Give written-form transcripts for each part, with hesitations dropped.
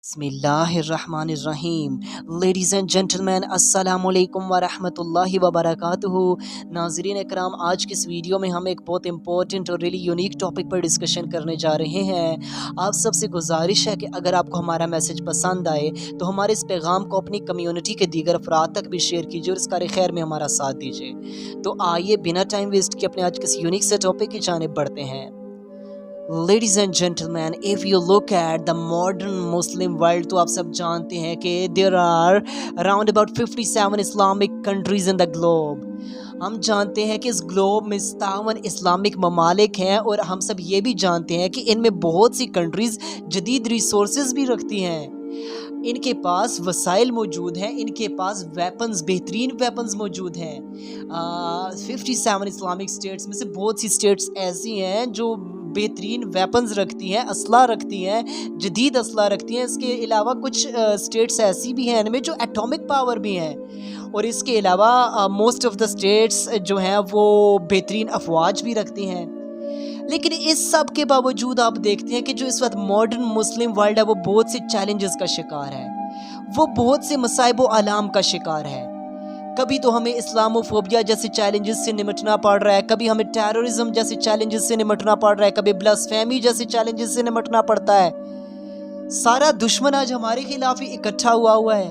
बिस्मिल्लाहिर्रहमानिर्रहीम। Ladies and gentleman, अस्सलामुअलैकुम वरहमतुल्लाहि वबरकातुहू। नाज़रीन इकराम, आज की इस वीडियो में हम एक बहुत इंपॉर्टेंट और रियली यूनिक टॉपिक पर डिस्कशन करने जा रहे हैं। आप सबसे गुजारिश है कि अगर आपको हमारा मैसेज पसंद आए तो हमारे इस पैगाम को अपनी कम्युनिटी के दीगर अफराद तक भी शेयर कीजिए और इस कार खैर में हमारा साथ दीजिए। तो आइए बिना टाइम वेस्ट किए अपने आज के इस यूनिक से टॉपिक की जानिब बढ़ते हैं। Ladies and gentlemen, if you look at the modern Muslim world, तो आप सब जानते हैं कि there are around about 57 Islamic countries in the globe. हम जानते हैं कि इस ग्लोब में 57 इस्लामिक ममालिक हैं और हम सब ये भी जानते हैं कि इनमें बहुत सी कंट्रीज़ जदीद रिसोर्सेज भी रखती हैं। इनके पास वसाइल मौजूद हैं, इनके पास वेपन्स, बेहतरीन वेपन्स मौजूद हैं। 57 इस्लामिक स्टेट्स में से बहुत सी स्टेट्स ऐसी हैं जो बेहतरीन वेपन्स रखती हैं, असला रखती हैं, जदीद असला रखती हैं। इसके अलावा कुछ स्टेट्स ऐसी भी हैं इनमें जो एटॉमिक पावर भी हैं, और इसके अलावा मोस्ट ऑफ द स्टेट्स जो हैं वो बेहतरीन अफवाज भी रखती हैं। लेकिन इस सब के बावजूद आप देखते हैं कि जो इस वक्त मॉडर्न मुस्लिम वर्ल्ड है वो बहुत से चैलेंजेस का शिकार है, वो बहुत से मसाइब व आलाम का शिकार है। कभी तो हमें इस्लामोफोबिया जैसे चैलेंजेस से निमटना पड़ रहा है, कभी हमें टेररिज्म जैसे चैलेंजेस से निमटना पड़ रहा है, कभी ब्लास्फेमी जैसे चैलेंजेस से निमटना पड़ता है। सारा दुश्मन आज हमारे खिलाफ ही इकट्ठा हुआ है।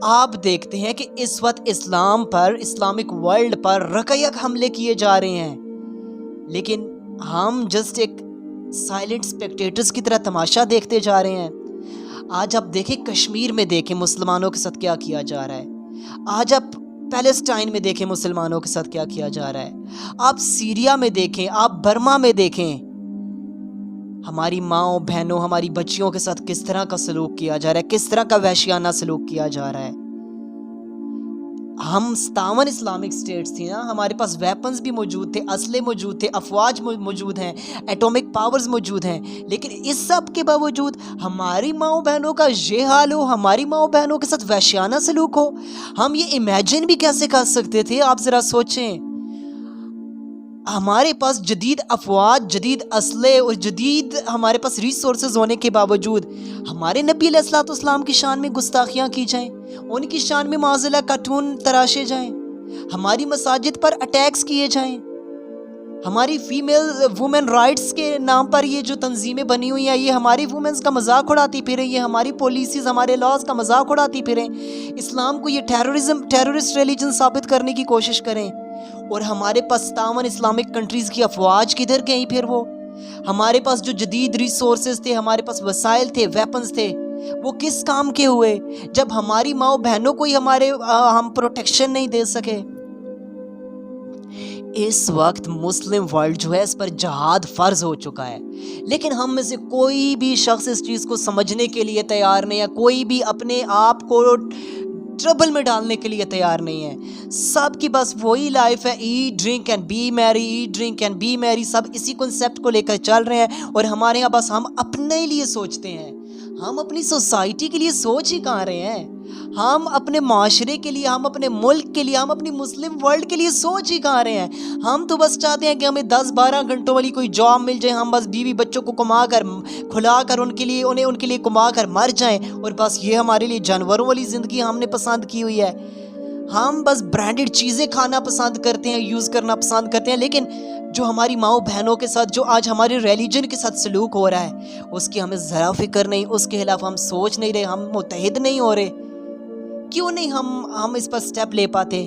आप देखते हैं कि इस वक्त इस्लाम पर, इस्लामिक वर्ल्ड पर रकयक हमले किए जा रहे हैं, लेकिन हम जस्ट एक साइलेंट स्पेक्टेटर्स की तरह तमाशा देखते जा रहे हैं। आज आप देखें, कश्मीर में देखें मुसलमानों के साथ क्या किया जा रहा है। आज आप पैलेस्टाइन में देखें मुसलमानों के साथ क्या किया जा रहा है। आप सीरिया में देखें, आप बर्मा में देखें, हमारी माँओं बहनों, हमारी बच्चियों के साथ किस तरह का सलूक किया जा रहा है, किस तरह का वहशियाना सलूक किया जा रहा है। हम 57 इस्लामिक स्टेट्स थी ना, हमारे पास वेपन्स भी मौजूद थे, असले मौजूद थे, अफवाज मौजूद हैं, एटॉमिक पावर्स मौजूद हैं, लेकिन इस सब के बावजूद हमारी माँओं बहनों का ये हाल हो, हमारी माँओं बहनों के साथ वहशियाना सलूक हो। हम ये इमेजिन भी कैसे कर सकते थे? आप ज़रा सोचें। हमारे पास जदीद अफवाज, जदीद असले और जदीद हमारे पास रिसोर्सेज होने के बावजूद हमारे नबी अलैहिस्सलाम की शान में गुस्ताखियाँ की जाएं, उनकी शान में माज़िला कार्टून तराशे जाएं, हमारी मसाजिद पर अटैक्स किए जाएं, हमारी फीमेल वुमेन राइट्स के नाम पर ये जो तंजीमें बनी हुई हैं ये हमारी वुमेन्स का मजाक उड़ाती फिरें, ये हमारी पॉलिसीज़, हमारे लॉज का मजाक उड़ाती फिरें, इस्लाम को ये टेररिस्ट रिलीजन साबित करने की कोशिश करें। और हमारे पास 57 इस्लामिक कंट्रीज़ की अफवाज किधर गई फिर? वो हमारे पास जो जदीद रिसोर्सेज थे, हमारे पास वसाइल थे, वेपन्स थे, वो किस काम के हुए जब हमारी माँ बहनों को ही हम प्रोटेक्शन नहीं दे सके। इस वक्त मुस्लिम वर्ल्ड जो है इस पर जहाद फ़र्ज हो चुका है, लेकिन हम में से कोई भी शख्स इस चीज़ को समझने के लिए तैयार नहीं है, कोई भी अपने आप को ट्रबल में डालने के लिए तैयार नहीं है। सब की बस वही लाइफ है, eat drink and B Mary, eat drink and B Mary, सब इसी कॉन्सेप्ट को लेकर चल रहे हैं। और हमारे यहाँ बस हम अपने लिए सोचते हैं, हम अपनी सोसाइटी के लिए सोच ही कहाँ रहे हैं, हम अपने माशरे के लिए, हम अपने मुल्क के लिए, हम अपनी मुस्लिम वर्ल्ड के लिए सोच ही कहाँ रहे हैं। हम तो बस चाहते हैं कि हमें 10-12 घंटों वाली कोई जॉब मिल जाए, हम बस बीवी बच्चों को कमा कर खुला कर उनके लिए कमा कर मर जाएं, और बस ये हमारे लिए जानवरों वाली ज़िंदगी हमने पसंद की हुई है। हम बस ब्रांडेड चीज़ें खाना पसंद करते हैं, यूज़ करना पसंद करते हैं, लेकिन जो हमारी माँओं बहनों के साथ जो आज हमारे रिलीजन के साथ सलूक हो रहा है उसकी हमें ज़रा फिक्र नहीं, उसके खिलाफ हम सोच नहीं रहे, हम मुत्तहिद नहीं हो रहे। क्यों नहीं हम इस पर स्टेप ले पाते?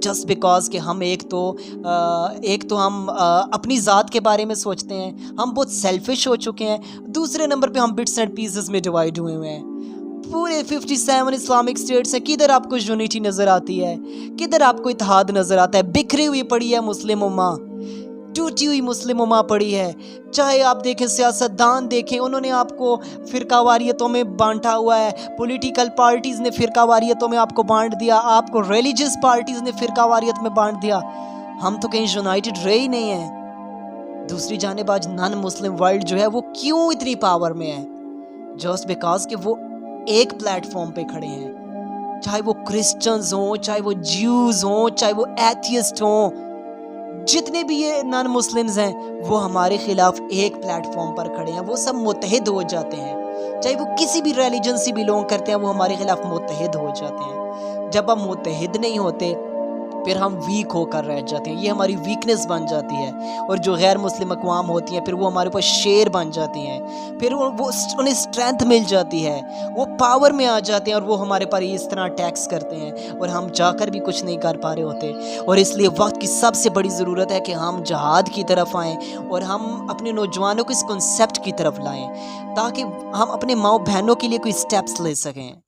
जस्ट बिकॉज कि हम एक तो हम अपनी ज़ात के बारे में सोचते हैं, हम बहुत सेल्फिश हो चुके हैं। दूसरे नंबर पे हम बिट्स एंड पीसेस में डिवाइड हुए हैं। पूरे 57 इस्लामिक स्टेट्स हैं, किधर आपको यूनिटी नज़र आती है, किधर आपको इत्तेहाद नज़र आता है? बिखरी हुई पड़ी है मुस्लिम उम्मा, टूटी हुई मुस्लिम उम्मा पड़ी है। चाहे आप देखें, सियासतदान देखें, उन्होंने आपको फ़िरकावारियतों में बांटा हुआ है, पॉलिटिकल पार्टीज़ ने फ़िरकावारियतों में आपको बांट दिया, आपको रिलीजियस पार्टीज़ ने फ़िरकावारियत में बांट दिया। हम तो कहीं यूनाइटेड रहे ही नहीं हैं। दूसरी जानिब आज नॉन मुस्लिम वर्ल्ड जो है वो क्यों इतनी पावर में है? जस्ट बिकॉज कि वो एक प्लेटफॉर्म पे खड़े हैं, चाहे वो क्रिश्चियंस हों, चाहे वो ज्यूज़ हों, चाहे वो एथियस्ट हों, जितने भी ये नॉन मुस्लिम्स हैं वो हमारे खिलाफ एक प्लेटफॉर्म पर खड़े हैं, वो सब मुत्तहिद हो जाते हैं। चाहे वो किसी भी रिलीजन से बिलोंग करते हैं, वो हमारे खिलाफ मुत्तहिद हो जाते हैं। जब हम मुत्तहिद नहीं होते फिर हम वीक होकर रह जाते हैं, ये हमारी वीकनेस बन जाती है। और जो गैर मुस्लिम अक़वाम होती हैं फिर वो हमारे ऊपर शेर बन जाती हैं, फिर वो उन्हें स्ट्रेंथ मिल जाती है, वो पावर में आ जाते हैं और वो हमारे पर इस तरह अटैक्स करते हैं और हम जाकर भी कुछ नहीं कर पा रहे होते। और इसलिए वक्त की सबसे बड़ी ज़रूरत है कि हम जहाद की तरफ आएँ और हम अपने नौजवानों को इस कॉन्सेप्ट की तरफ लाएँ ताकि हम अपने माँ बहनों के लिए कोई स्टेप्स ले सकें।